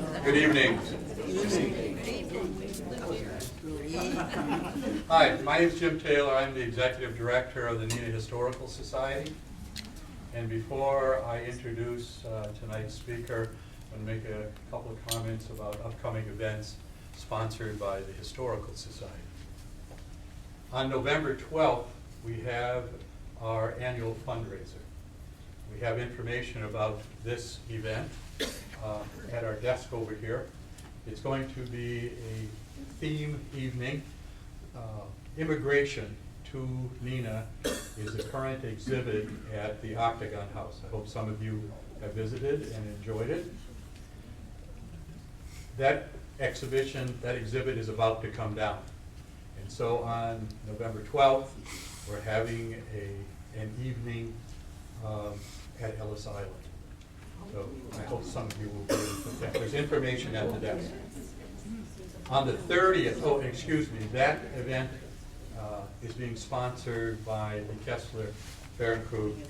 Good evening. Hi, my name is Jim Taylor. I'm the Executive Director of the Neenah Historical Society. And before I introduce tonight's speaker, I'm going to make a couple of comments about upcoming events sponsored by the Historical Society. On November 12th, we have our annual fundraiser. We have information about this event at our desk over here. It's going to be a theme evening. Immigration to Neenah is the current exhibit at the Octagon House. I hope some of you have visited and enjoyed it. That exhibit is about to come down. And so on November 12th, we're having an evening at Ellis Island. So I hope some of you will be able to attend. There's information at the desk. On the 30th, that event is being sponsored by the Kessler Funeral Home.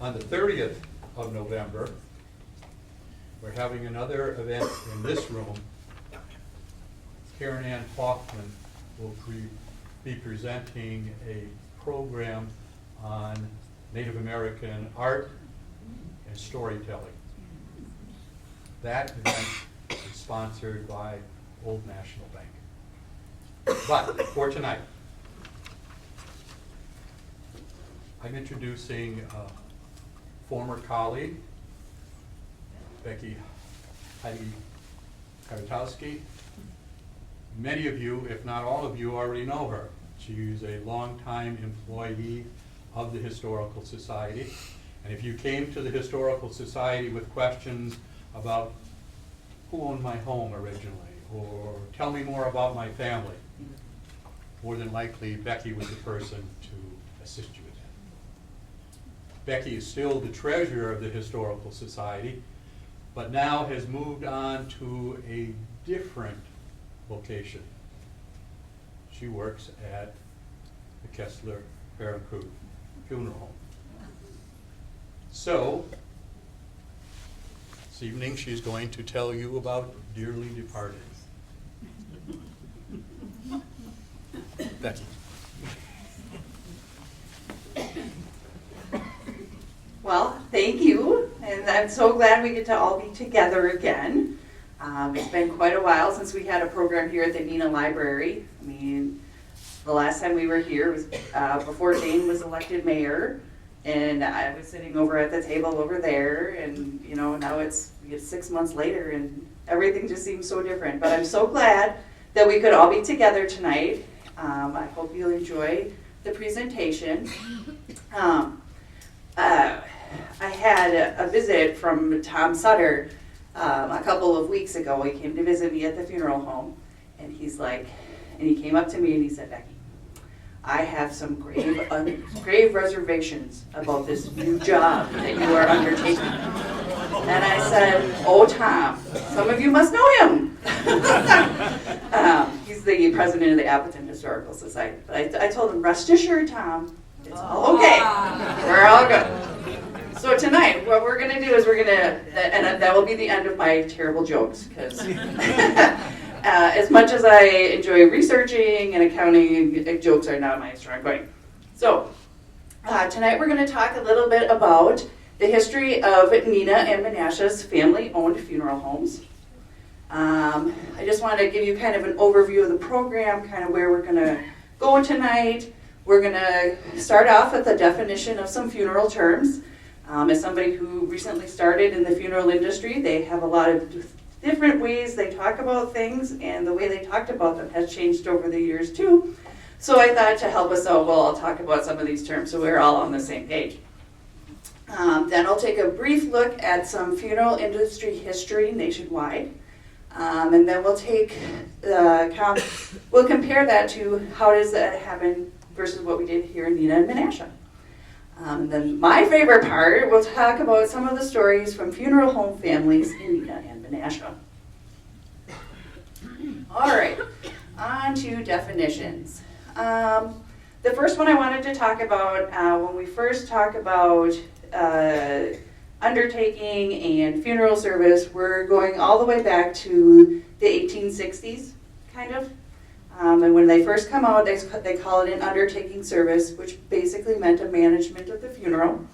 On the 30th of November, we're having another event in this room. Karen Ann Hoffman will be presenting a program on Native American art and storytelling. That event is sponsored by Old National Bank. But for tonight, I'm introducing a former colleague, Becky Heidke Kiwatowski. Many of you, if not all of you, already know her. She's a longtime employee of the Historical Society. And if you came to the Historical Society with questions about who owned my home originally, or tell me more about my family, more than likely Becky was the person to assist you with that. Becky is still the treasurer of the Historical Society, but now has moved on to a different location. She works at the Kessler Funeral Home. So, this evening she's going to tell you about dearly departed. Becky. Well, thank you, and I'm so glad we get to all be together again. It's been quite a while since we had a program here at the Neenah Library. I mean, the last time we were here was before Jane was elected mayor, and I was sitting over at the table over there, and now it's 6 months later, and everything just seems so different. But I'm so glad that we could all be together tonight. I hope you'll enjoy the presentation. I had a visit from Tom Sutter a couple of weeks ago. He came to visit me at the funeral home, and he came up to me and he said, "Becky, I have some grave reservations about this new job that you are undertaking." And I said, "Oh, Tom, some of you must know him." He's the president of the Appleton Historical Society. But I told him, "Rest assured, Tom, it's all okay. We're all good." So tonight, what we're going to do is and that will be the end of my terrible jokes, because as much as I enjoy researching and accounting, jokes are not my strong point. So tonight we're going to talk a little bit about the history of Neenah and Menasha's family-owned funeral homes. I just wanted to give you kind of an overview of the program, kind of where we're going to go tonight. We're going to start off with a definition of some funeral terms. As somebody who recently started in the funeral industry, they have a lot of different ways they talk about things, and the way they talked about them has changed over the years too. So I thought to help us out, I'll talk about some of these terms so we're all on the same page. Then I'll take a brief look at some funeral industry history nationwide. And then we'll we'll compare that to how does that happen versus what we did here in Neenah and Menasha. Then my favorite part, we'll talk about some of the stories from funeral home families in Neenah and Menasha. All right, on to definitions. The first one I wanted to talk about, when we first talk about undertaking and funeral service, we're going all the way back to the 1860s, kind of. And when they first come out, they call it an undertaking service, which basically meant a management of the funeral.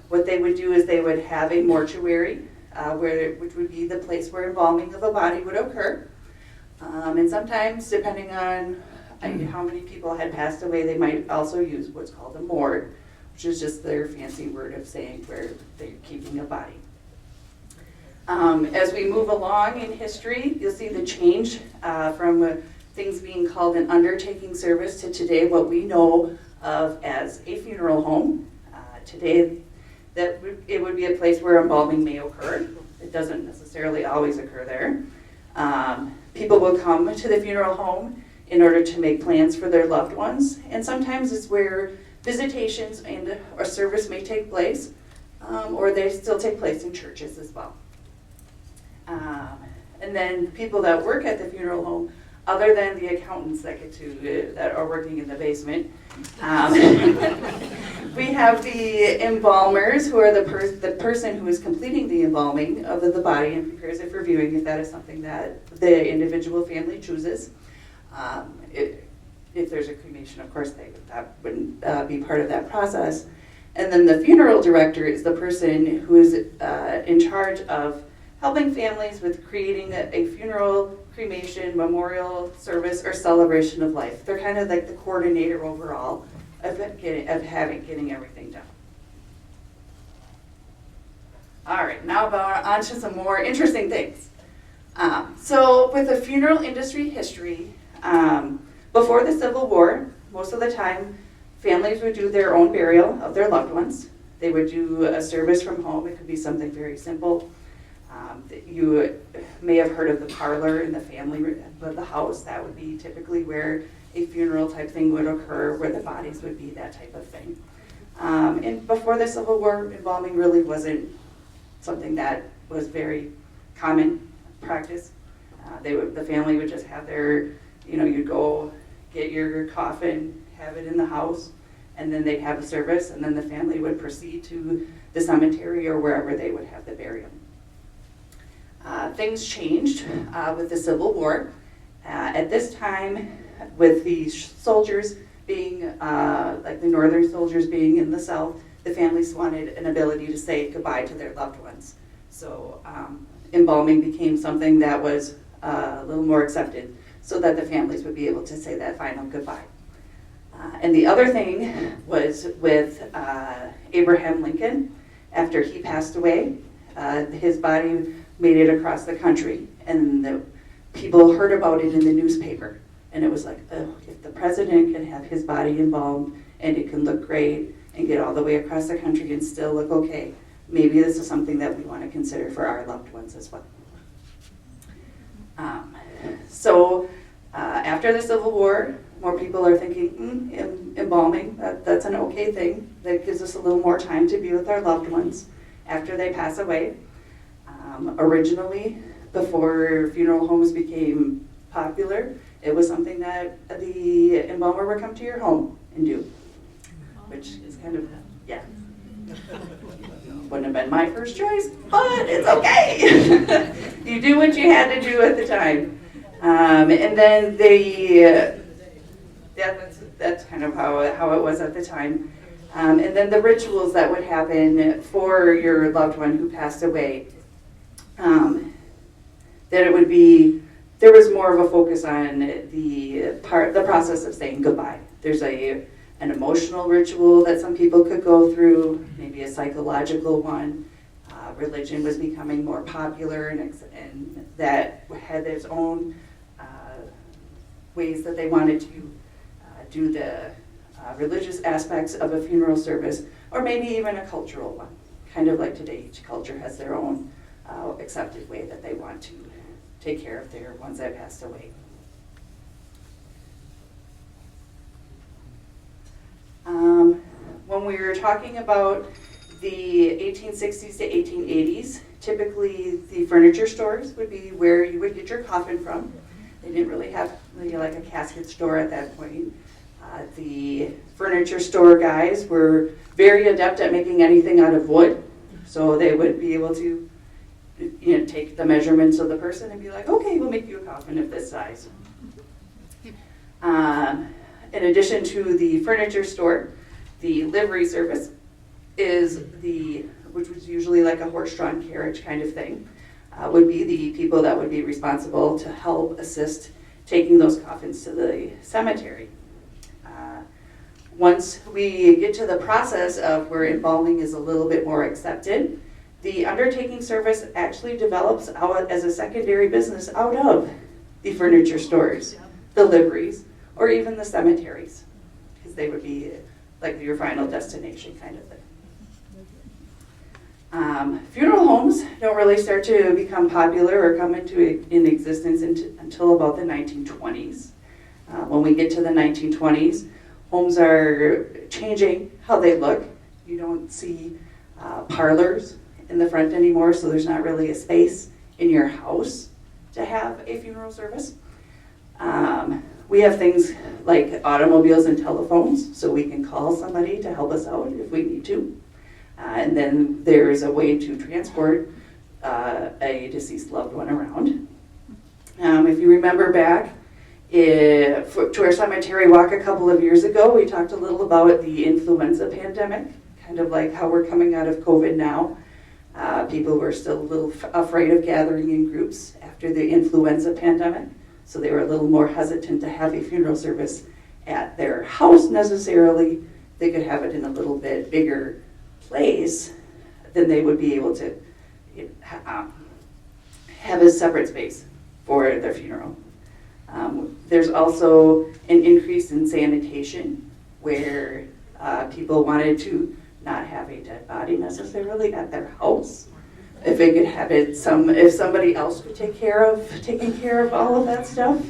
What they would do is they would have a mortuary, which would be the place where embalming of a body would occur. And sometimes, depending on how many people had passed away, they might also use what's called a morgue, which is just their fancy word of saying where they're keeping a body. As we move along in history, you'll see the change from things being called an undertaking service to today what we know of as a funeral home. Today, it would be a place where embalming may occur. It doesn't necessarily always occur there. People will come to the funeral home in order to make plans for their loved ones, and sometimes it's where visitations and a service may take place, or they still take place in churches as well. And then people that work at the funeral home, other than the accountants that are working in the basement, we have the embalmers, who are the person who is completing the embalming of the body and prepares it for viewing, if that is something that the individual family chooses. If there's a cremation, of course, that wouldn't be part of that process. And then the funeral director is the person who is in charge of helping families with creating a funeral, cremation, memorial service, or celebration of life. They're kind of like the coordinator overall of getting everything done. All right, now on to some more interesting things. So with the funeral industry history, before the Civil War, most of the time, families would do their own burial of their loved ones. They would do a service from home. It could be something very simple. You may have heard of the parlor in the family of the house. That would be typically where a funeral type thing would occur, where the bodies would be, that type of thing. And before the Civil War, embalming really wasn't something that was very common practice. The family would just have their, you'd go get your coffin, have it in the house, and then they'd have a service, and then the family would proceed to the cemetery or wherever they would have the burial. Things changed with the Civil War. At this time, with the soldiers being, like the northern soldiers being in the South, the families wanted an ability to say goodbye to their loved ones. So embalming became something that was a little more accepted, so that the families would be able to say that final goodbye. And the other thing was with Abraham Lincoln. After he passed away, his body made it across the country, and the people heard about it in the newspaper. And it was like, oh, if the president can have his body embalmed and it can look great and get all the way across the country and still look okay, maybe this is something that we want to consider for our loved ones as well. So after the Civil War, more people are thinking, embalming, that's an okay thing. That gives us a little more time to be with our loved ones after they pass away. Originally, before funeral homes became popular, it was something that the embalmer would come to your home and do, which is kind of, yeah. Wouldn't have been my first choice, but it's okay. You do what you had to do at the time. And then that's kind of how it was at the time. And then the rituals that would happen for your loved one who passed away, that it would be, there was more of a focus on the process of saying goodbye. There's an emotional ritual that some people could go through, maybe a psychological one. Religion was becoming more popular, and that had its own ways that they wanted to do the religious aspects of a funeral service, or maybe even a cultural one. Kind of like today, each culture has their own accepted way that they want to take care of their ones that passed away. When we were talking about the 1860s to 1880s, typically the furniture stores would be where you would get your coffin from. They didn't really have like a casket store at that point. The furniture store guys were very adept at making anything out of wood. So they would be able to, take the measurements of the person and be like, okay, we'll make you a coffin of this size. In addition to the furniture store, the livery service is which was usually like a horse-drawn carriage kind of thing, would be the people that would be responsible to help assist taking those coffins to the cemetery. Once we get to the process of where embalming is a little bit more accepted, the undertaking service actually develops out as a secondary business out of the furniture stores, the liveries, or even the cemeteries, because they would be like your final destination kind of thing. Funeral homes don't really start to become popular or come into existence until about the 1920s. When we get to the 1920s, homes are changing how they look. You don't see parlors in the front anymore, so there's not really a space in your house to have a funeral service. We have things like automobiles and telephones, so we can call somebody to help us out if we need to. And then there's a way to transport a deceased loved one around. If you remember back to our cemetery walk a couple of years ago, we talked a little about the influenza pandemic, kind of like how we're coming out of COVID now. People were still a little afraid of gathering in groups after the influenza pandemic, so they were a little more hesitant to have a funeral service at their house necessarily. They could have it in a little bit bigger place, then they would be able to have a separate space for their funeral. There's also an increase in sanitation where people wanted to not have a dead body necessarily at their house. If they could have it, if somebody else could taking care of all of that stuff,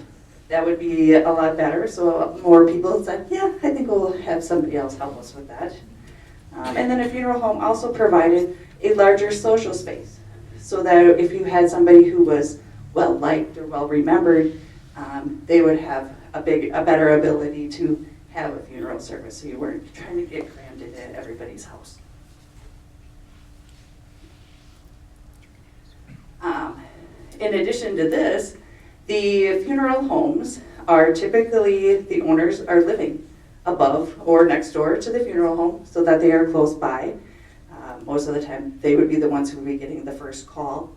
that would be a lot better. So more people said, yeah, I think we'll have somebody else help us with that. And then a funeral home also provided a larger social space, so that if you had somebody who was well-liked or well-remembered, they would have a better ability to have a funeral service, so you weren't trying to get crammed into everybody's house. In addition to this, the funeral homes are typically, the owners are living above or next door to the funeral home so that they are close by. Most of the time, they would be the ones who would be getting the first call,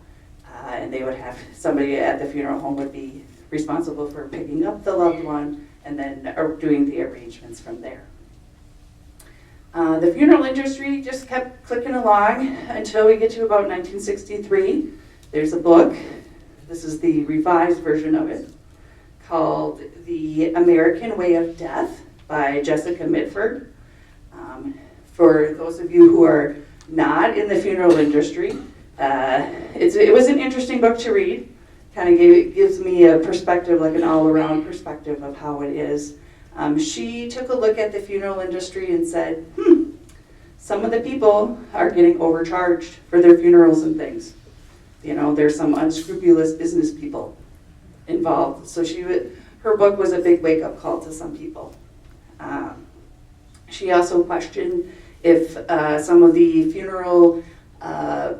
and they would have somebody at the funeral home would be responsible for picking up the loved one and then doing the arrangements from there. The funeral industry just kept clicking along until we get to about 1963. There's a book, this is the revised version of it, called The American Way of Death by Jessica Mitford. For those of you who are not in the funeral industry, it was an interesting book to read. Kind of gives me a perspective, like an all-around perspective of how it is. She took a look at the funeral industry and said, some of the people are getting overcharged for their funerals and things. You know, there's some unscrupulous business people involved. So her book was a big wake-up call to some people. She also questioned if some of the funeral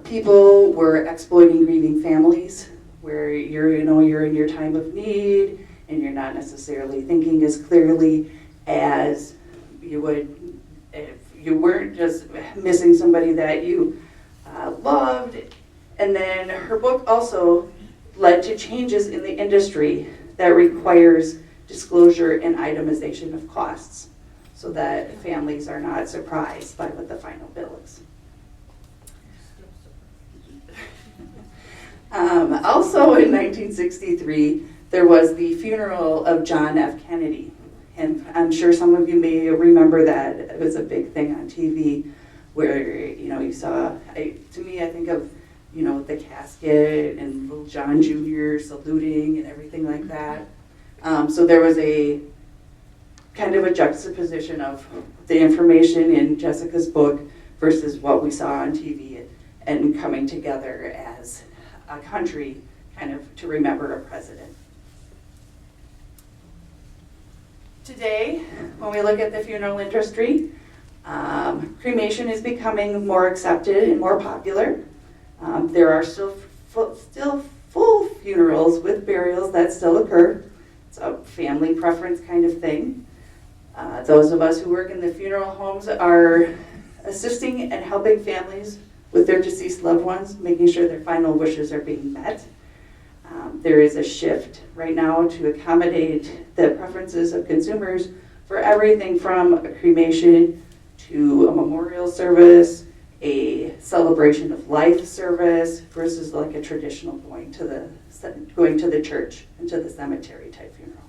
people were exploiting grieving families, where you're in your time of need and you're not necessarily thinking as clearly as you would if you weren't just missing somebody that you loved. And then her book also led to changes in the industry that requires disclosure and itemization of costs, so that families are not surprised by what the final bill is. Also in 1963, there was the funeral of John F. Kennedy. And I'm sure some of you may remember that. It was a big thing on TV where, you saw, to me, I think of, the casket and little John Jr. saluting and everything like that. So there was a kind of a juxtaposition of the information in Jessica's book versus what we saw on TV and coming together as a country kind of to remember a president. Today, when we look at the funeral industry, Cremation is becoming more accepted and more popular. There are still full funerals with burials that still occur. It's a family preference kind of thing. Those of us who work in the funeral homes are assisting and helping families with their deceased loved ones, making sure their final wishes are being met. There is a shift right now to accommodate the preferences of consumers for everything from a cremation to a memorial service, a celebration of life service, versus like a traditional going to the church and to the cemetery type funeral.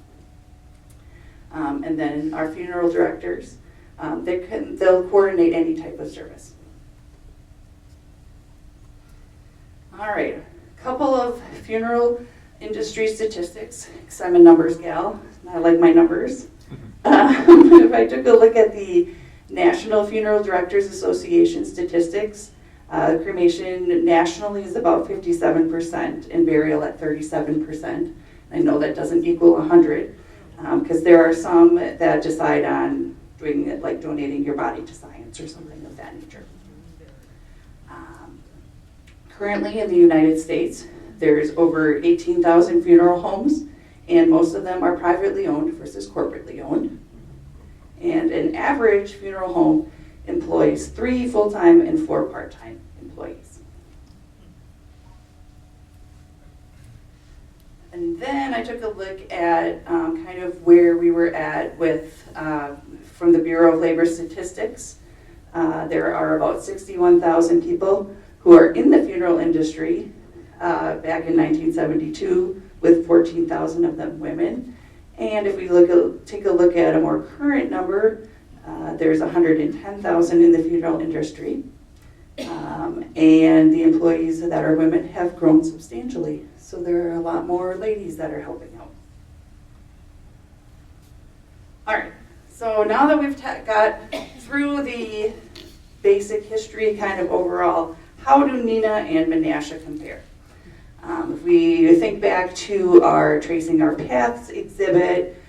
And then our funeral directors, they'll coordinate any type of service. All right, a couple of funeral industry statistics, because I'm a numbers gal, and I like my numbers. If I took a look at the National Funeral Directors Association statistics, cremation nationally is about 57% and burial at 37%. I know that doesn't equal 100, because there are some that decide on doing it like donating your body to science or something of that nature. Currently in the United States, there's over 18,000 funeral homes, and most of them are privately owned versus corporately owned. And an average funeral home employs 3 full-time and 4 part-time employees. And then I took a look at kind of where we were at with, from the Bureau of Labor Statistics. There are about 61,000 people who are in the funeral industry back in 1972, with 14,000 of them women. And if we take a look at a more current number, there's 110,000 in the funeral industry. And the employees that are women have grown substantially. So there are a lot more ladies that are helping out. All right, so now that we've got through the basic history kind of overall, how do Neenah and Menasha compare? If we think back to our Tracing Our Paths exhibit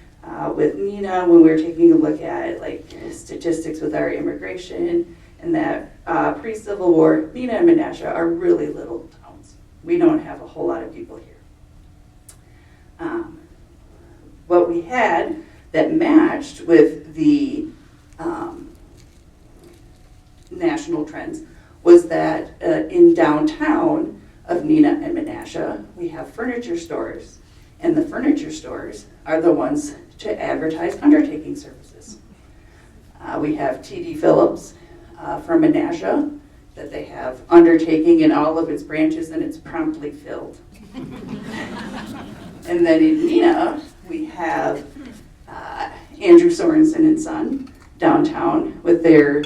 with Neenah, when we were taking a look at like statistics with our immigration and that pre-Civil War, Neenah and Menasha are really little towns. We don't have a whole lot of people here. What we had that matched with the national trends was that in downtown of Neenah and Menasha, we have furniture stores, and the furniture stores are the ones to advertise undertaking services. We have T.D. Phillips from Menasha, that they have undertaking in all of its branches, and it's promptly filled. And then in Neenah, we have Andrew Sorensen and Son downtown with their,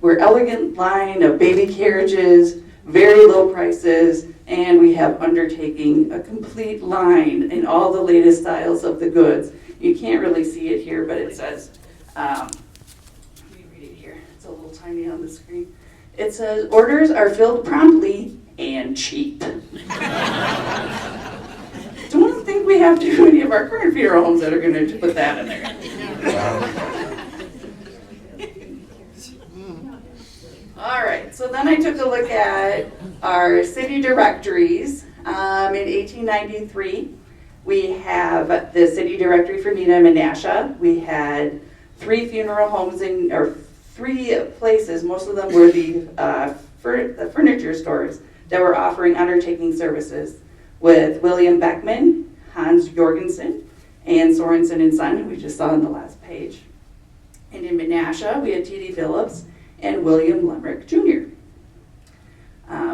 we're elegant line of baby carriages, very low prices, and we have undertaking a complete line in all the latest styles of the goods. You can't really see it here, but it says, let me read it here. It's a little tiny on the screen. It says, orders are filled promptly and cheap. Don't think we have too many of our current funeral homes that are going to put that in there. All right, so then I took a look at our city directories. In 1893, we have the city directory for Neenah and Menasha. We had 3 funeral homes or 3 places. Most of them were the furniture stores that were offering undertaking services with William Beckman, Hans Jorgensen, and Sorensen and Son, who we just saw on the last page. And in Menasha, we had T.D. Phillips and William Laemmrich Jr.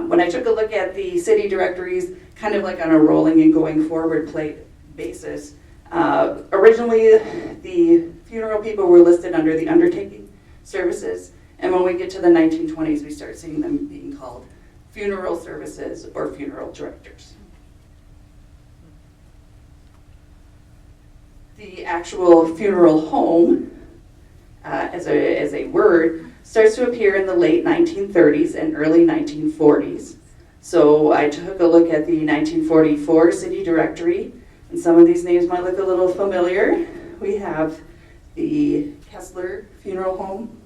When I took a look at the city directories, kind of like on a rolling and going forward basis, originally the funeral people were listed under the undertaking services, and when we get to the 1920s, we start seeing them being called funeral services or funeral directors. The actual funeral home, as a word, starts to appear in the late 1930s and early 1940s. So I took a look at the 1944 city directory, and some of these names might look a little familiar. We have the Kessler Funeral Home,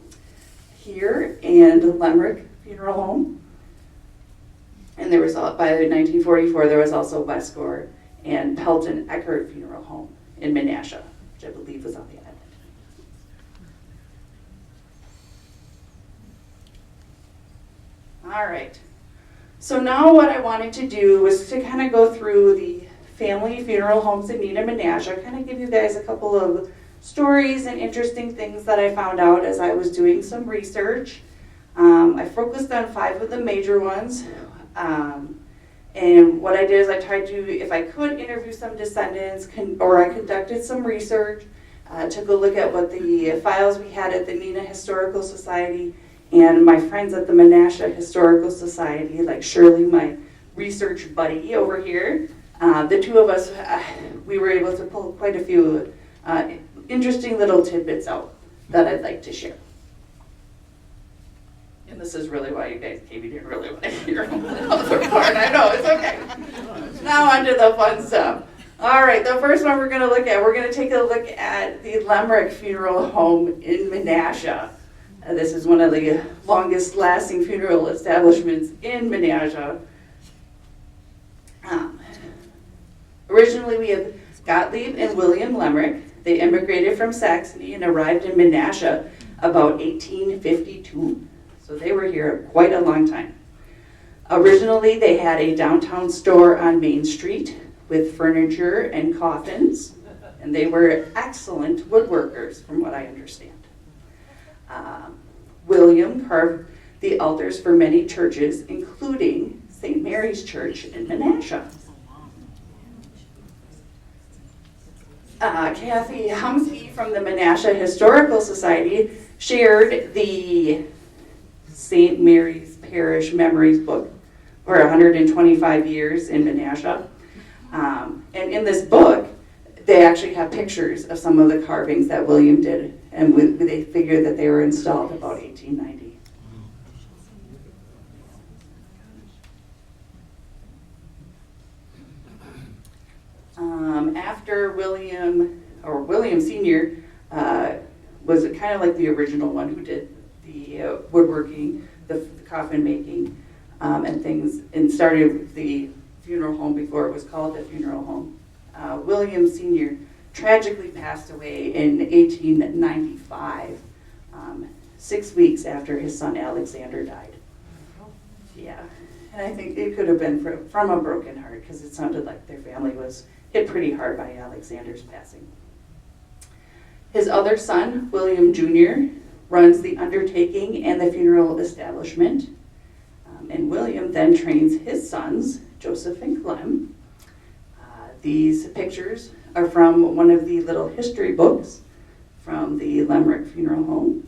here and Laemmrich Funeral Home. And there was, by 1944, there was also Westgor and Pelton Eckert Funeral Home in Menasha, which I believe was on the island. All right. So now what I wanted to do was to kind of go through the family funeral homes in Neenah and Menasha, kind of give you guys a couple of stories and interesting things that I found out as I was doing some research. I focused on 5 of the major ones. And what I did is I tried to, if I could, interview some descendants, or I conducted some research, took a look at what the files we had at the Neenah Historical Society and my friends at the Menasha Historical Society, like Shirley, my research buddy over here. The two of us, we were able to pull quite a few interesting little tidbits out that I'd like to share. And this is really why you guys came in here, really want to hear the other part. I know, it's okay. Now on to the fun stuff. All right, the first one we're going to look at, we're going to take a look at the Laemmrich Funeral Home in Menasha. This is one of the longest lasting funeral establishments in Menasha. Originally we have Gottlieb and William Laemmrich. They immigrated from Saxony and arrived in Menasha about 1852. So they were here quite a long time. Originally they had a downtown store on Main Street with furniture and coffins, and they were excellent woodworkers from what I understand. William carved the altars for many churches, including St. Mary's Church in Menasha. Kathy Humsky from the Menasha Historical Society shared the St. Mary's Parish Memories book for 125 years in Menasha. And in this book, they actually have pictures of some of the carvings that William did, and they figured that they were installed about 1890. After William Sr. Was kind of like the original one who did the woodworking, the coffin making, and things, and started the funeral home before it was called the funeral home. William Sr. tragically passed away in 1895, 6 weeks after his son Alexander died. Yeah, and I think it could have been from a broken heart, because it sounded like their family was hit pretty hard by Alexander's passing. His other son, William Jr., runs the undertaking and the funeral establishment. And William then trains his sons, Joseph and Clem. These pictures are from one of the little history books from the Laemmrich Funeral Home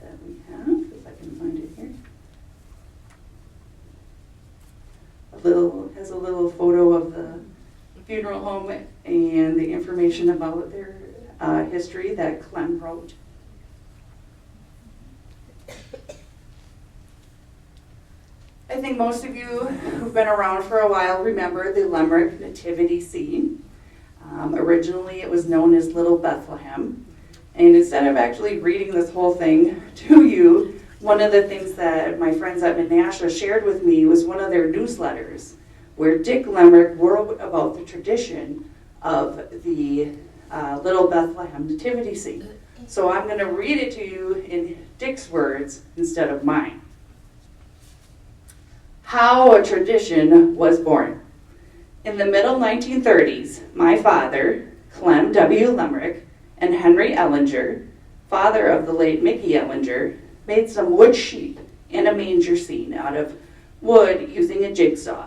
that we have, if I can find it here. Has a little photo of the funeral home and the information about their history that Clem wrote. I think most of you who've been around for a while remember the Laemmrich nativity scene. Originally it was known as Little Bethlehem. And instead of actually reading this whole thing to you, one of the things that my friends at Menasha shared with me was one of their newsletters where Dick Laemmrich wrote about the tradition of the Little Bethlehem nativity scene. So I'm going to read it to you in Dick's words instead of mine. How a tradition was born. In the middle 1930s, my father, Clem W. Laemmrich, and Henry Ellinger, father of the late Mickey Ellinger, made some wood sheep and a manger scene out of wood using a jigsaw.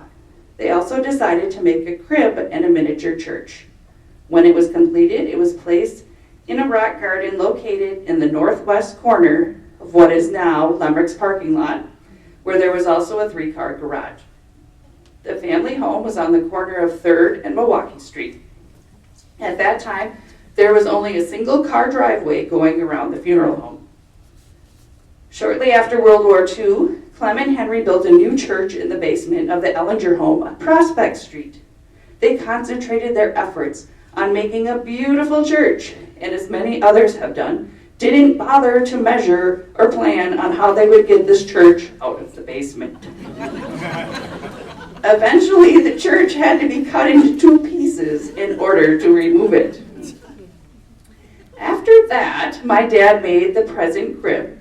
They also decided to make a crib and a miniature church. When it was completed, it was placed in a rock garden located in the northwest corner of what is now Laemmrich's parking lot, where there was also a 3-car garage. The family home was on the corner of 3rd and Milwaukee Street. At that time, there was only a single-car driveway going around the funeral home. Shortly after World War II, Clem and Henry built a new church in the basement of the Ellinger home on Prospect Street. They concentrated their efforts on making a beautiful church, and as many others have done, didn't bother to measure or plan on how they would get this church out of the basement. Eventually, the church had to be cut into 2 pieces in order to remove it. After that, my dad made the present crib.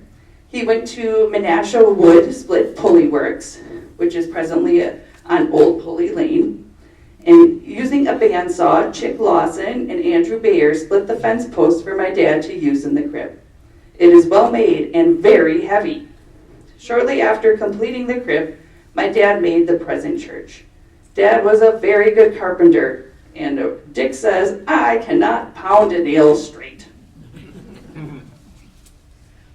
He went to Menasha Wood Split Pulley Works, which is presently on Old Pulley Lane. And using a bandsaw, Chick Lawson and Andrew Bayer split the fence posts for my dad to use in the crib. It is well made and very heavy. Shortly after completing the crib, my dad made the present church. Dad was a very good carpenter, and Dick says, I cannot pound a nail straight.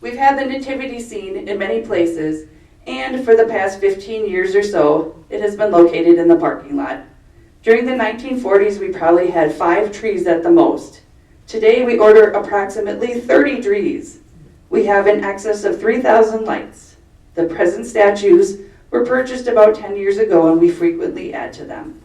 We've had the nativity scene in many places, and for the past 15 years or so, it has been located in the parking lot. During the 1940s, we probably had 5 trees at the most. Today, we order approximately 30 trees. We have in excess of 3,000 lights. The present statues were purchased about 10 years ago, and we frequently add to them.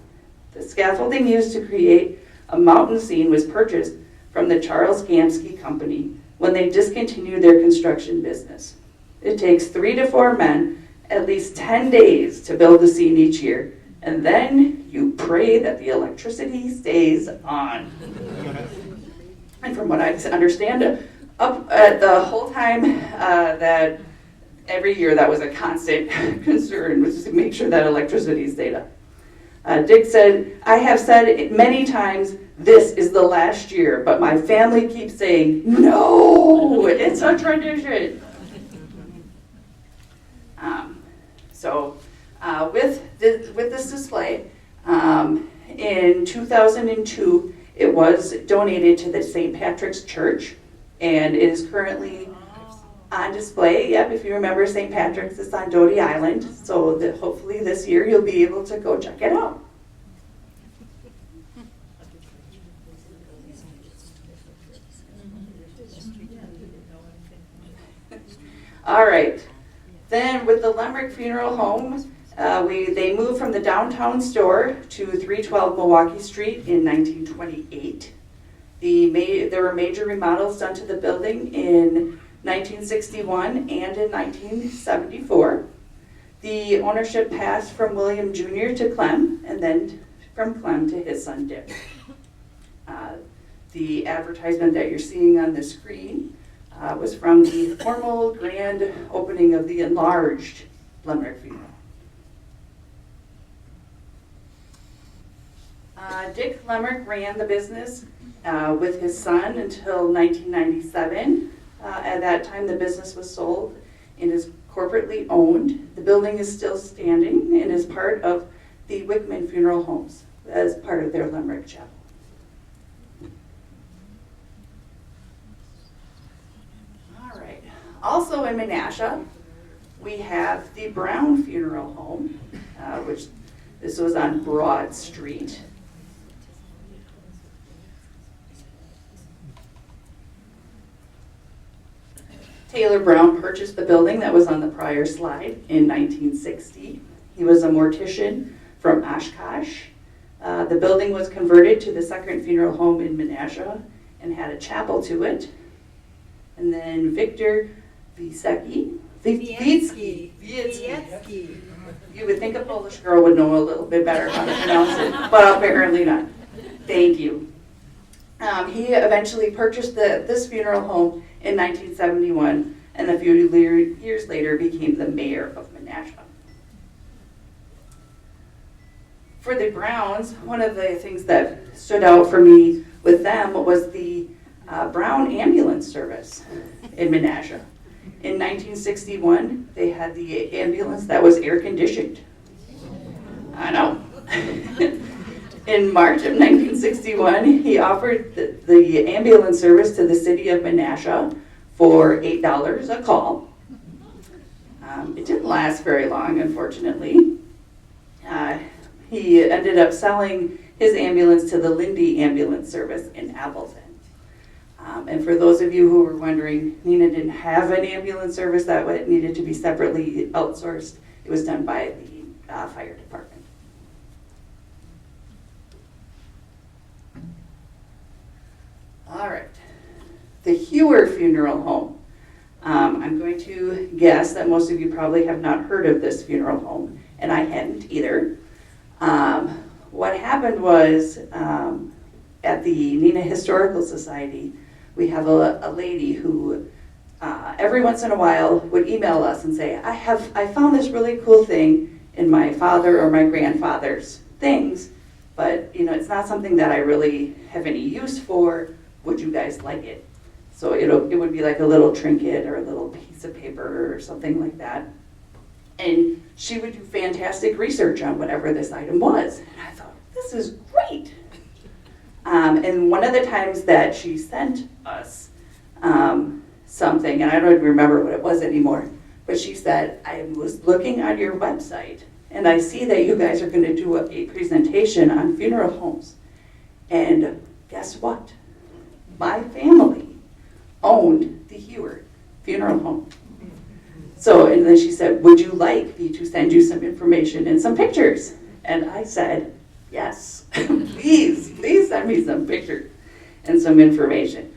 The scaffolding used to create a mountain scene was purchased from the Charles Gamsky Company when they discontinued their construction business. It takes 3 to 4 men at least 10 days to build the scene each year, and then you pray that the electricity stays on. And from what I understand, up at the whole time that every year that was a constant concern, was to make sure that electricity stayed up. Dick said, I have said it many times, this is the last year, but my family keeps saying, no, it's a tradition. With this display, in 2002, it was donated to the St. Patrick's Church, and it is currently on display. Yep, if you remember St. Patrick's, it's on Doty Island, so that hopefully this year you'll be able to go check it out. All right, then with the Laemmrich Funeral Home, they moved from the downtown store to 312 Milwaukee Street in 1928. There were major remodels done to the building in 1961 and in 1974. The ownership passed from William Jr. to Clem, and then from Clem to his son Dick. The advertisement that you're seeing on the screen was from the formal grand opening of the enlarged Laemmrich Funeral. Dick Laemmrich ran the business with his son until 1997. At that time, the business was sold and is corporately owned. The building is still standing and is part of the Wickman Funeral Homes as part of their Laemmrich Chapel. All right. Also in Menasha, we have the Brown Funeral Home, which this was on Broad Street. Taylor Brown purchased the building that was on the prior slide in 1960. He was a mortician from Oshkosh. The building was converted to the second funeral home in Menasha and had a chapel to it. And then Victor Wiecki. You would think a Polish girl would know a little bit better how to pronounce it, but apparently not. Thank you. He eventually purchased this funeral home in 1971, and a few years later became the mayor of Menasha. For the Browns, one of the things that stood out for me with them was the Brown ambulance service in Menasha. In 1961, they had the ambulance that was air conditioned. I know. In March of 1961, he offered the ambulance service to the city of Menasha for $8 a call. It didn't last very long, unfortunately. He ended up selling his ambulance to the Lindy Ambulance Service in Appleton. And for those of you who were wondering, Neenah didn't have an ambulance service that needed to be separately outsourced. It was done by the fire department. All right. The Hewer Funeral Home. I'm going to guess that most of you probably have not heard of this funeral home, and I hadn't either. What happened was, at the Neenah Historical Society, we have a lady who every once in a while would email us and say, I found this really cool thing in my father or my grandfather's things, but it's not something that I really have any use for. Would you guys like it? So it would be like a little trinket or a little piece of paper or something like that. And she would do fantastic research on whatever this item was. And I thought, this is great. And one of the times that she sent us something, and I don't even remember what it was anymore, but she said, I was looking on your website, and I see that you guys are going to do a presentation on funeral homes. And guess what? My family owned the Hewer Funeral Home. So, and then she said, would you like me to send you some information and some pictures? And I said, yes, please send me some pictures and some information.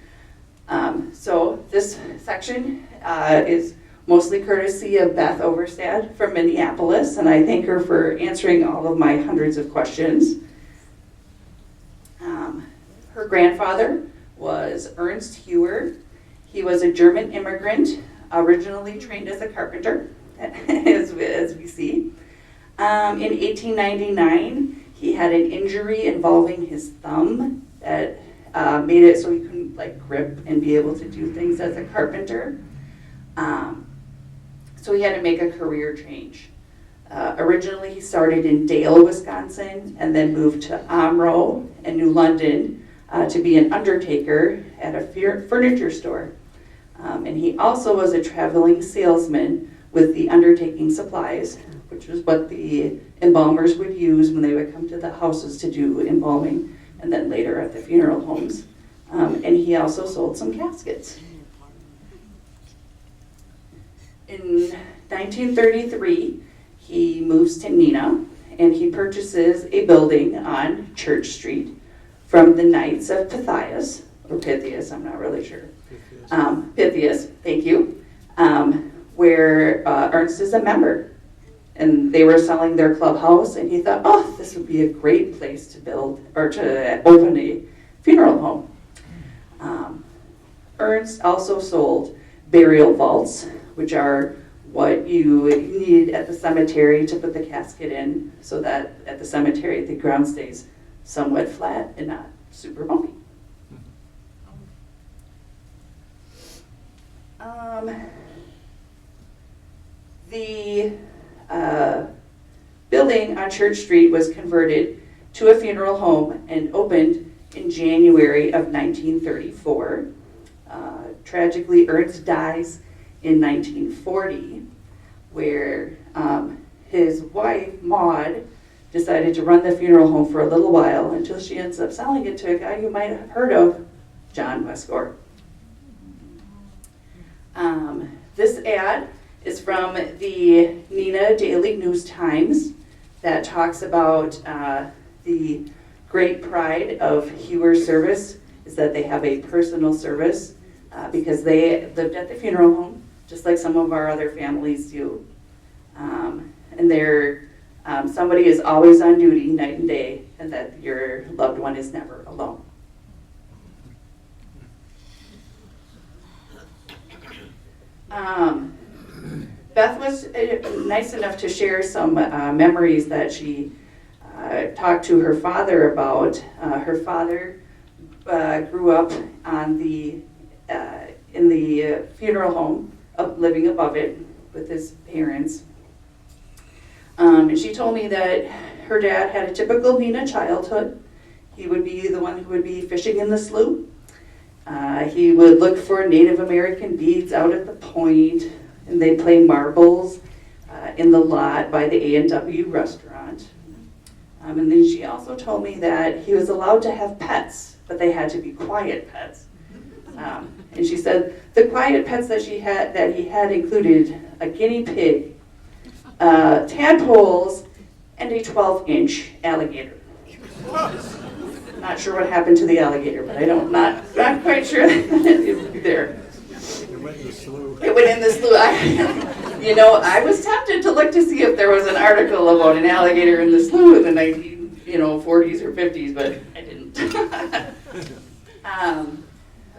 So this section is mostly courtesy of Beth Overstad from Minneapolis, and I thank her for answering all of my hundreds of questions. Her grandfather was Ernst Hewer. He was a German immigrant, originally trained as a carpenter, as we see. In 1899, he had an injury involving his thumb that made it so he couldn't grip and be able to do things as a carpenter. So he had to make a career change. Originally, he started in Dale, Wisconsin, and then moved to Omro and New London to be an undertaker at a furniture store. And he also was a traveling salesman with the undertaking supplies, which was what the embalmers would use when they would come to the houses to do embalming, and then later at the funeral homes. And he also sold some caskets. In 1933, he moves to Neenah, and he purchases a building on Church Street from the Knights of Pythias, or Pythias, I'm not really sure. Pythias, thank you, where Ernst is a member. And they were selling their clubhouse, and he thought, oh, this would be a great place to build, or to open a funeral home. Ernst also sold burial vaults, which are what you need at the cemetery to put the casket in, so that at the cemetery the ground stays somewhat flat and not super bumpy. The building on Church Street was converted to a funeral home and opened in January of 1934. Tragically, Ernst dies in 1940, where his wife, Maud, decided to run the funeral home for a little while until she ends up selling it to a guy you might have heard of, John Westgor. This ad is from the Neenah Daily News Times that talks about the great pride of Hewer service is that they have a personal service because they lived at the funeral home, just like some of our other families do. And they're, somebody is always on duty night and day, and that your loved one is never alone. Beth was nice enough to share some memories that she talked to her father about. Her father grew up on in the funeral home, living above it with his parents. And she told me that her dad had a typical Neenah childhood. He would be the one who would be fishing in the slough. He would look for Native American beads out at the point, and they'd play marbles in the lot by the A&W restaurant. And then she also told me that he was allowed to have pets, but they had to be quiet pets. And she said the quiet pets that he had included a guinea pig, tadpoles, and a 12-inch alligator. Not sure what happened to the alligator, but not quite sure it would be there. It went in the slough. It went in the slough. I was tempted to look to see if there was an article about an alligator in the slough in the 40s or 50s, but I didn't.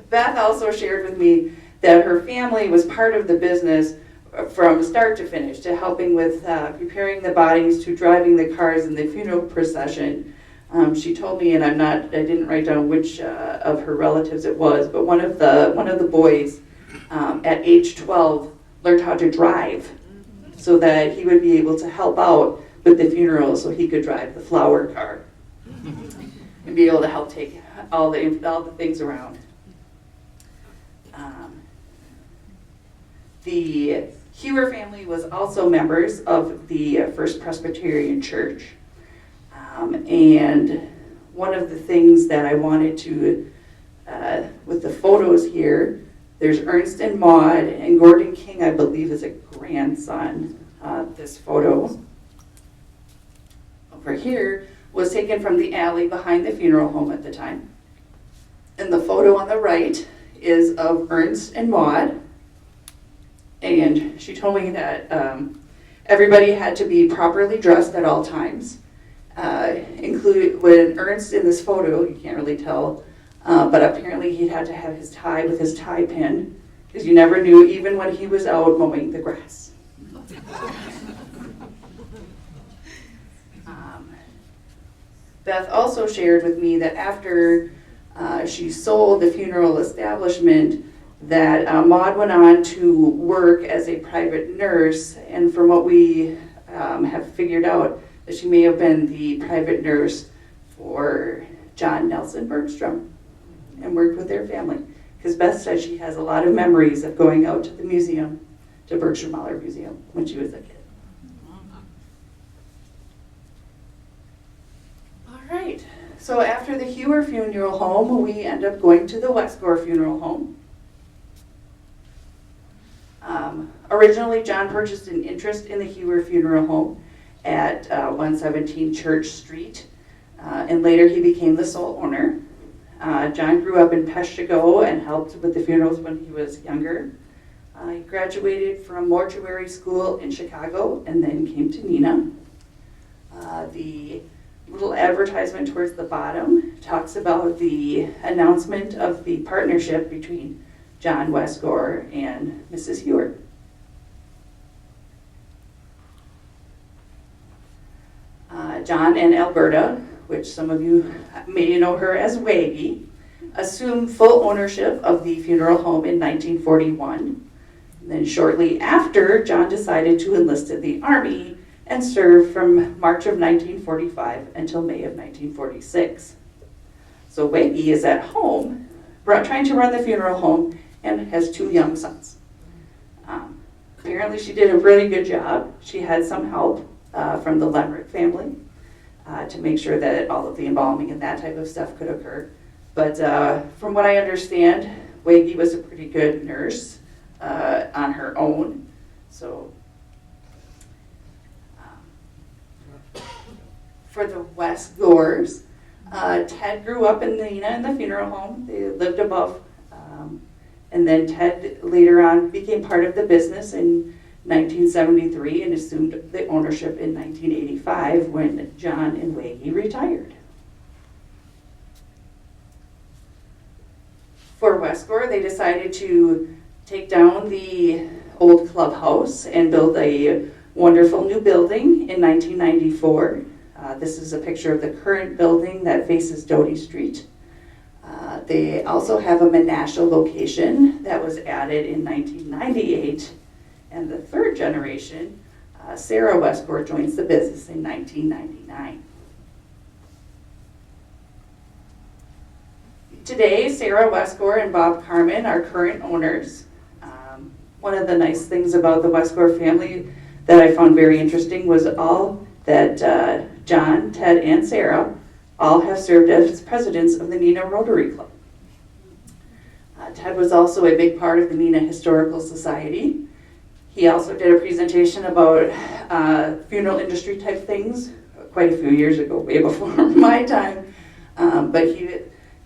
Beth also shared with me that her family was part of the business from start to finish, to helping with preparing the bodies, to driving the cars in the funeral procession. She told me, and I didn't write down which of her relatives it was, but one of the boys at age 12 learned how to drive so that he would be able to help out with the funeral, so he could drive the flower car and be able to help take all the things around. The Hewer family was also members of the First Presbyterian Church. And one of the things that I wanted to, with the photos here, there's Ernst and Maud, and Gordon King, I believe, is a grandson. This photo over here was taken from the alley behind the funeral home at the time. And the photo on the right is of Ernst and Maud. And she told me that everybody had to be properly dressed at all times. Include when Ernst in this photo, you can't really tell, but apparently he had to have his tie with his tie pin, because you never knew, even when he was out mowing the grass. Beth also shared with me that after she sold the funeral establishment, that Maud went on to work as a private nurse, and from what we have figured out, that she may have been the private nurse for John Nelson Bergstrom and worked with their family. Because Beth said she has a lot of memories of going out to the museum, to Bergstrom Mahler Museum, when she was a kid. All right, so after the Hewer Funeral Home, we end up going to the Westgor Funeral Home. Originally, John purchased an interest in the Hewer Funeral Home at 117 Church Street, and later he became the sole owner. John grew up in Peshtigo and helped with the funerals when he was younger. He graduated from mortuary school in Chicago and then came to Neenah. The little advertisement towards the bottom talks about the announcement of the partnership between John Westgor and Mrs. Hewer. John and Alberta, which some of you may know her as Waggy, assumed full ownership of the funeral home in 1941. And then shortly after, John decided to enlist in the Army and served from March of 1945 until May of 1946. So Waggy is at home, trying to run the funeral home, and has 2 young sons. Apparently she did a really good job. She had some help from the Laemmrich family to make sure that all of the embalming and that type of stuff could occur. But from what I understand, Waggy was a pretty good nurse on her own. So for the Westgors, Ted grew up in Neenah in the funeral home. They lived above. And then Ted later on became part of the business in 1973 and assumed the ownership in 1985 when John and Waggy retired. For Westgor, they decided to take down the old clubhouse and build a wonderful new building in 1994. This is a picture of the current building that faces Doty Street. They also have a Menasha location that was added in 1998. And the third generation, Sarah Westgor, joins the business in 1999. Today, Sarah Westgor and Bob Carmen are current owners. One of the nice things about the Westgor family that I found very interesting was all that John, Ted, and Sarah all have served as presidents of the Neenah Rotary Club. Ted was also a big part of the Neenah Historical Society. He also did a presentation about funeral industry type things quite a few years ago, way before my time. But he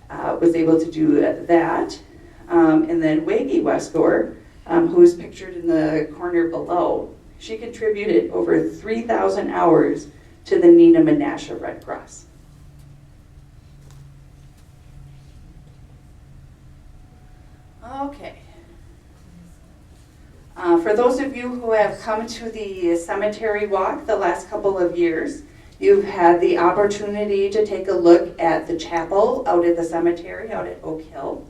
was able to do that. And then Westgor, who is pictured in the corner below, she contributed over 3,000 hours to the Neenah and Menasha Red Cross. Okay. For those of you who have come to the cemetery walk the last couple of years, you've had the opportunity to take a look at the chapel out at the cemetery, out at Oak Hill.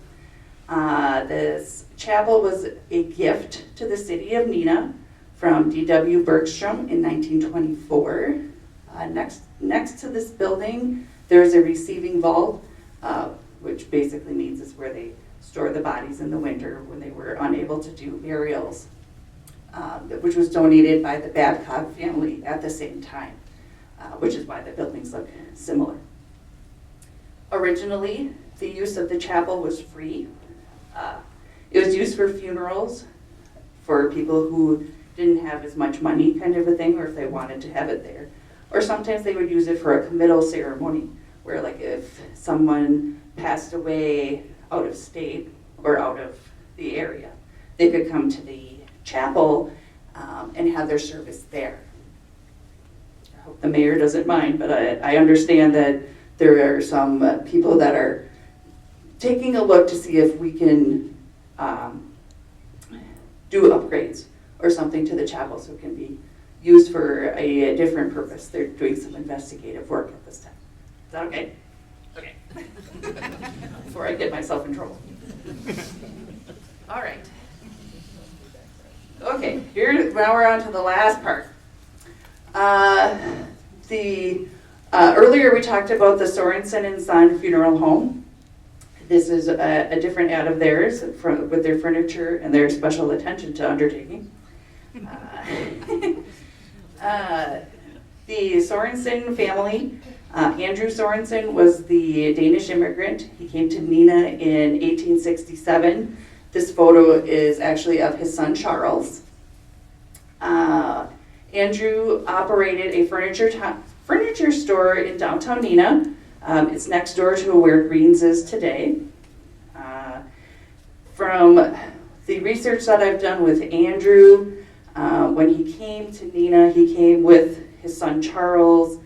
This chapel was a gift to the city of Neenah from D.W. Bergstrom in 1924. Next to this building, there's a receiving vault, which basically means it's where they store the bodies in the winter when they were unable to do burials, which was donated by the Babcock family at the same time, which is why the buildings look similar. Originally, the use of the chapel was free. It was used for funerals for people who didn't have as much money, kind of a thing, or if they wanted to have it there. Or sometimes they would use it for a committal ceremony, where like if someone passed away out of state or out of the area, they could come to the chapel and have their service there. I hope the mayor doesn't mind, but I understand that there are some people that are taking a look to see if we can do upgrades or something to the chapel so it can be used for a different purpose. They're doing some investigative work at this time. Is that okay? Okay. Before I get myself in trouble. All right. Okay, now we're on to the last part. Earlier we talked about the Sorensen and Son funeral home. This is a different ad of theirs with their furniture and their special attention to undertaking. The Sorensen family, Andrew Sorensen was the Danish immigrant. He came to Neenah in 1867. This photo is actually of his son Charles. Andrew operated a furniture store in downtown Neenah. It's next door to where Greens is today. From the research that I've done with Andrew, when he came to Neenah, he came with his son Charles,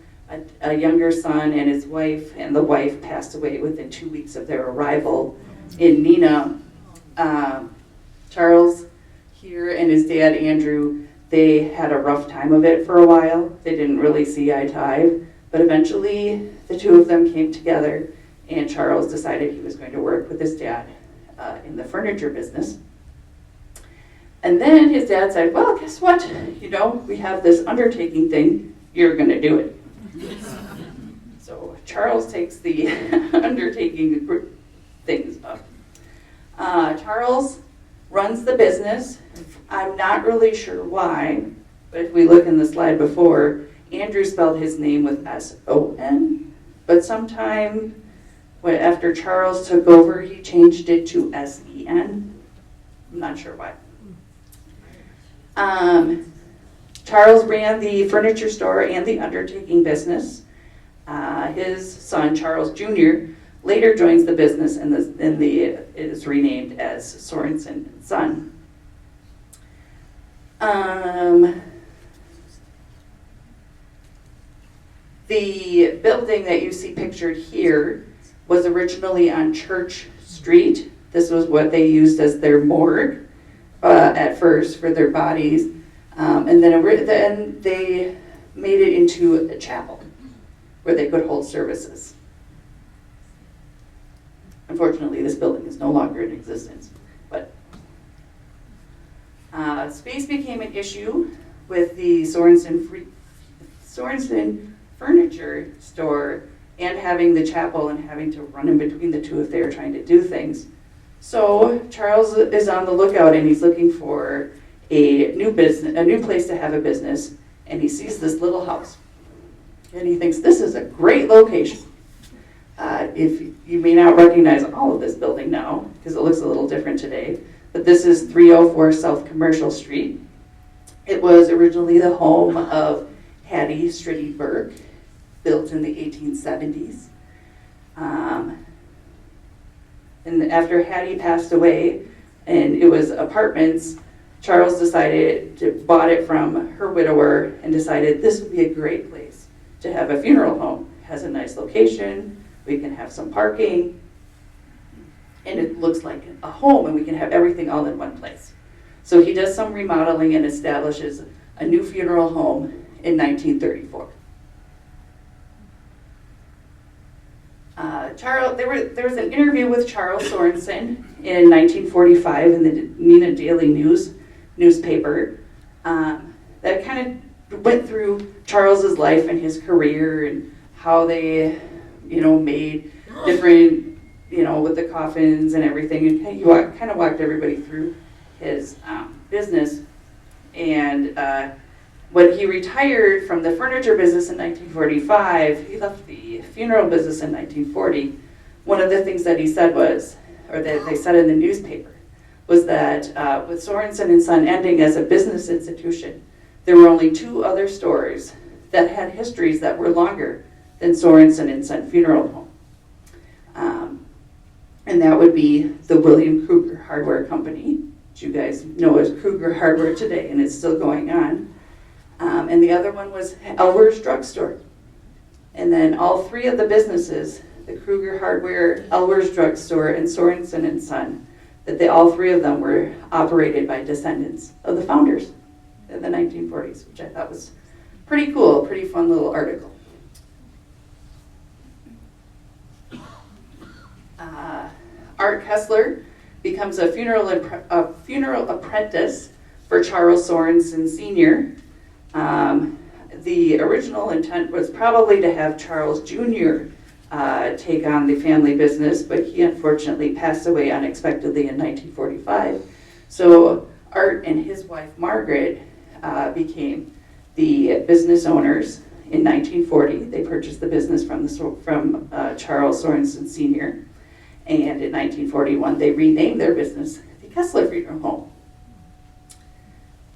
a younger son, and his wife, and the wife passed away within 2 weeks of their arrival in Neenah. Charles here and his dad Andrew, they had a rough time of it for a while. They didn't really see eye to eye, but eventually the two of them came together, and Charles decided he was going to work with his dad in the furniture business. And then his dad said, well, guess what? We have this undertaking thing. You're going to do it. So Charles takes the undertaking things up. Charles runs the business. I'm not really sure why, but if we look in the slide before, Andrew spelled his name with S-O-N, but sometime after Charles took over, he changed it to S-E-N. I'm not sure why. Charles ran the furniture store and the undertaking business. His son, Charles Jr., later joins the business and it is renamed as Sorensen & Son. The building that you see pictured here was originally on Church Street. This was what they used as their morgue at first for their bodies. And then they made it into a chapel where they could hold services. Unfortunately, this building is no longer in existence. But space became an issue with the Sorensen furniture store and having the chapel and having to run in between the two if they were trying to do things. So Charles is on the lookout and he's looking for a new place to have a business, and he sees this little house. And he thinks this is a great location. If you may not recognize all of this building now, because it looks a little different today, but this is 304 South Commercial Street. It was originally the home of Hattie Stritty Burke, built in the 1870s. And after Hattie passed away, and it was apartments, Charles decided to bought it from her widower and decided this would be a great place to have a funeral home. It has a nice location, we can have some parking, and it looks like a home, and we can have everything all in one place. So he does some remodeling and establishes a new funeral home in 1934. There was an interview with Charles Sorensen in 1945 in the Neenah Daily newspaper that kind of went through Charles's life and his career and how they, made different, with the coffins and everything. And he kind of walked everybody through his business. And when he retired from the furniture business in 1945, he left the funeral business in 1940. One of the things that he said was, or that they said in the newspaper, was that with Sorensen and Son ending as a business institution, there were only 2 other stores that had histories that were longer than Sorensen and Son Funeral Home. And that would be the William Kruger Hardware Company, which you guys know as Kruger Hardware today, and it's still going on. And the other one was Elwer's Drugstore. And then all 3 of the businesses, the Kruger Hardware, Elwer's Drugstore, and Sorensen and Son, that all 3 of them were operated by descendants of the founders in the 1940s, which I thought was pretty cool, pretty fun little article. Art Kessler becomes a funeral apprentice for Charles Sorensen Sr. The original intent was probably to have Charles Jr. Take on the family business, but he unfortunately passed away unexpectedly in 1945. So Art and his wife Margaret became the business owners in 1940. They purchased the business from Charles Sorensen Sr. And in 1941, they renamed their business the Kessler Funeral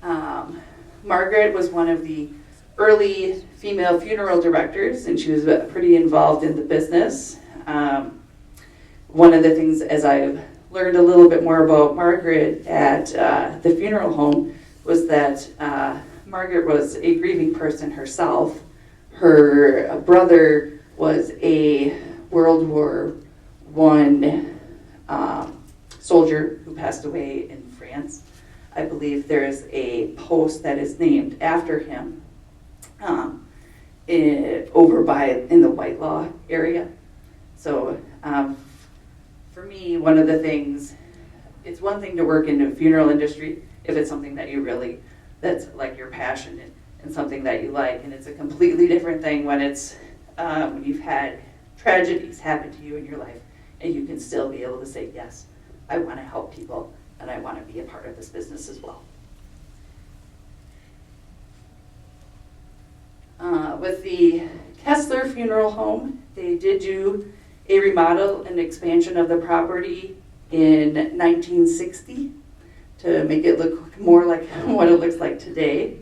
Home. Margaret was one of the early female funeral directors, and she was pretty involved in the business. One of the things, as I've learned a little bit more about Margaret at the funeral home, was that Margaret was a grieving person herself. Her brother was a World War I soldier who passed away in France. I believe there is a post that is named after him over in the Whitelaw area. So for me, one of the things, it's one thing to work in the funeral industry if it's something that you really, that's like your passion and something that you like, and it's a completely different thing when it's when you've had tragedies happen to you in your life and you can still be able to say, yes, I want to help people and I want to be a part of this business as well. With the Kessler Funeral Home, they did do a remodel and expansion of the property in 1960 to make it look more like what it looks like today.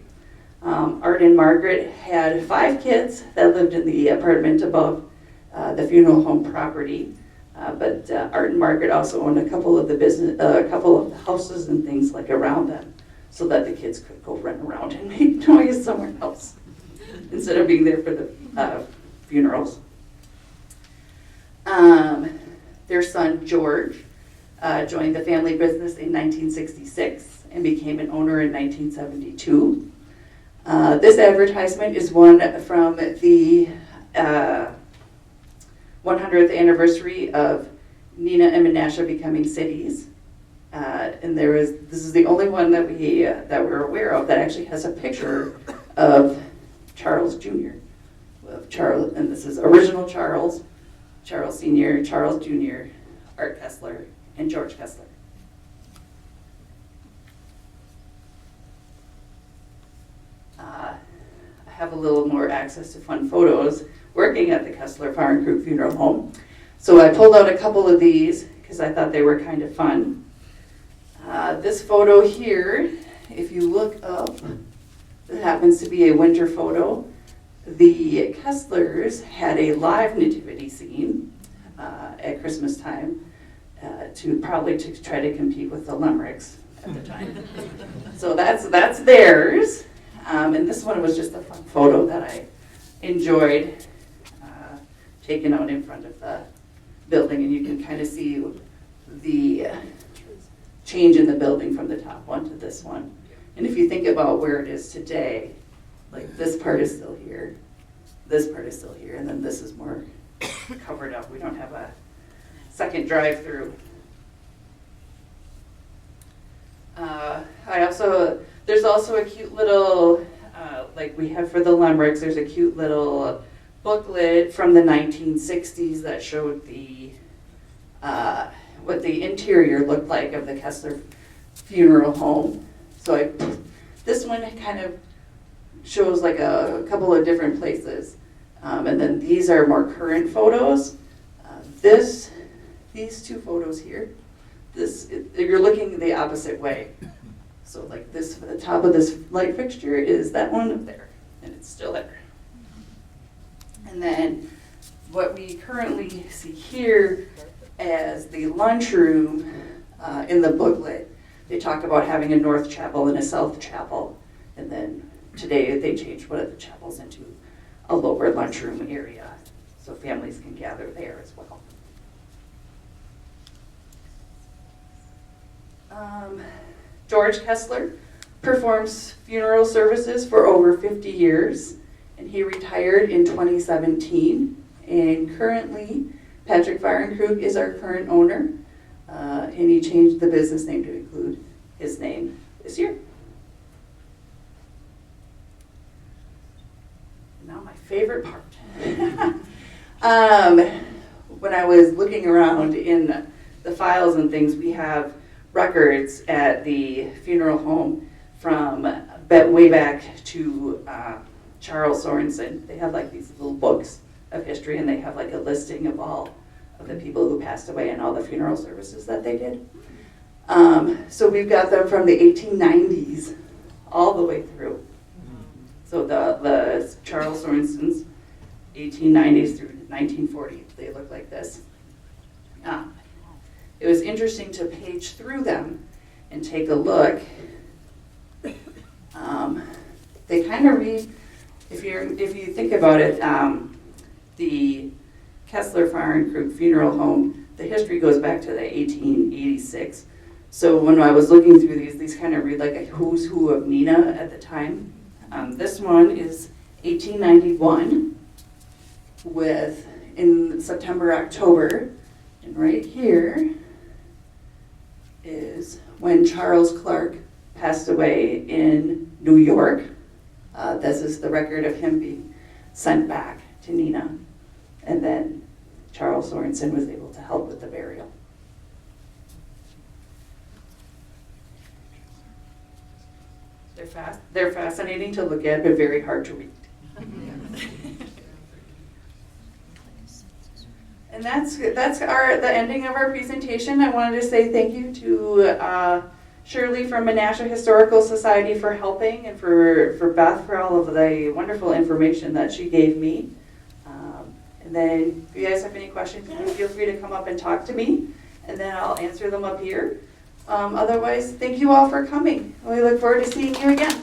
Art and Margaret had 5 kids that lived in the apartment above the funeral home property. But Art and Margaret also owned a couple of the houses and things like around them, so that the kids could go run around and make noise somewhere else instead of being there for the funerals. Their son George joined the family business in 1966 and became an owner in 1972. This advertisement is one from the 100th anniversary of Neenah and Menasha becoming cities. And this is the only one that we're aware of that actually has a picture of Charles Jr. And this is original Charles Sr., Charles Jr., Art Kessler, and George Kessler. I have a little more access to fun photos working at the Kessler Farm Group Funeral Home. So I pulled out a couple of these because I thought they were kind of fun. This photo here, if you look up, it happens to be a winter photo. The Kesslers had a live nativity scene at Christmas time to try to compete with the Laemmrichs at the time. So that's theirs. And this one was just a fun photo that I enjoyed taking out in front of the building, and you can kind of see the change in the building from the top one to this one. And if you think about where it is today, like this part is still here, this part is still here, and then this is more covered up. We don't have a second drive-through. There's also a cute little, like we have for the Laemmrichs, there's a cute little booklet from the 1960s that showed the what the interior looked like of the Kessler funeral home. So this one kind of shows like a couple of different places. And then these are more current photos. These two photos here, you're looking the opposite way. So like this, the top of this light fixture is that one up there, and it's still there. And then what we currently see here as the lunchroom in the booklet, they talk about having a north chapel and a south chapel. And then today they changed one of the chapels into a lower lunchroom area, so families can gather there as well. George Kessler performs funeral services for over 50 years, and he retired in 2017. And currently, Patrick Fahrenkrug is our current owner, and he changed the business name to include his name this year. Now my favorite part. When I was looking around in the files and things, we have records at the funeral home from way back to Charles Sorensen. They have like these little books of history, and they have like a listing of all of the people who passed away and all the funeral services that they did. So we've got them from the 1890s all the way through. So the Charles Sorensen's 1890s through 1940, they look like this. It was interesting to page through them and take a look. They kind of read, if you think about it, the Kessler Fahrenkrug Funeral Home, the history goes back to the 1886. So when I was looking through these kind of read like a who's who of Neenah at the time. This one is 1891 in September, October, and right here is when Charles Clark passed away in New York. This is the record of him being sent back to Neenah, and then Charles Sorensen was able to help with the burial. They're fascinating to look at, but very hard to read. And that's the ending of our presentation. I wanted to say thank you to Shirley from Menasha Historical Society for helping, and for Beth for all of the wonderful information that she gave me. And then if you guys have any questions, feel free to come up and talk to me, and then I'll answer them up here. Otherwise, thank you all for coming. We look forward to seeing you again.